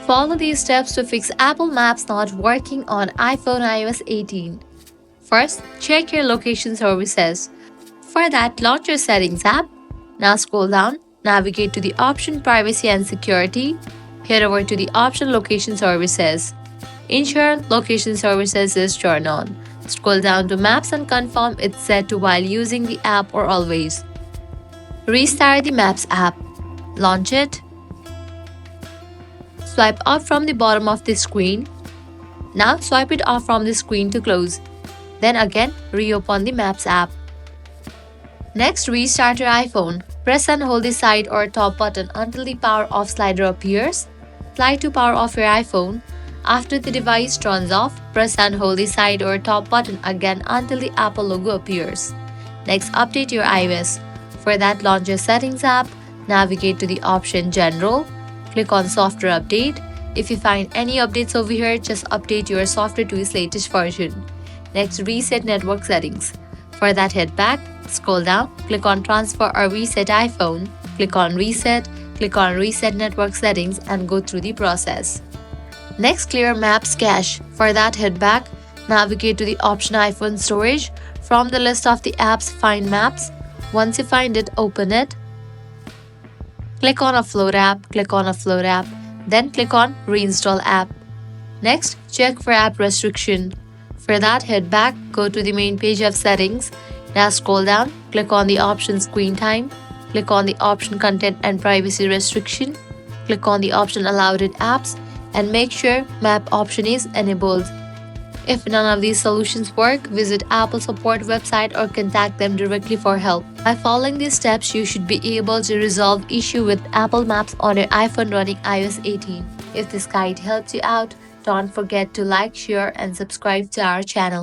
Follow these steps to fix Apple Maps not working on iPhone iOS 18. First, check your location services. For that, launch your Settings app. Now scroll down, navigate to the option Privacy and Security. Head over to the option Location Services. Ensure Location Services is turned on. Scroll down to Maps and confirm it's set to while using the app or always. Restart the Maps app. Launch it. Swipe up from the bottom of the screen. Now swipe it off from the screen to close. Then again, reopen the Maps app. Next, restart your iPhone. Press and hold the side or top button until the power off slider appears. Slide to power off your iPhone. After the device turns off, press and hold the side or top button again until the Apple logo appears. Next, update your iOS. For that, launch your Settings app. Navigate to the option General. Click on Software Update. If you find any updates over here, just update your software to its latest version. Next, reset network settings. For that, head back, scroll down, click on Transfer or Reset iPhone, click on Reset Network Settings and go through the process. Next, clear Maps cache. For that, head back, navigate to the option iPhone Storage. From the list of the apps, find Maps. Once you find it, open it. Click on Upload app, then click on Reinstall app. Next, check for app restriction. For that, head back, go to the main page of settings. Now scroll down, click on the option Screen Time, click on the option Content and Privacy Restriction, click on the option Allowed in Apps, and make sure Map option is enabled. If none of these solutions work, visit Apple support website or contact them directly for help. By following these steps, you should be able to resolve issue with Apple Maps on your iPhone running iOS 18. If this guide helped you out, don't forget to like, share, and subscribe to our channel.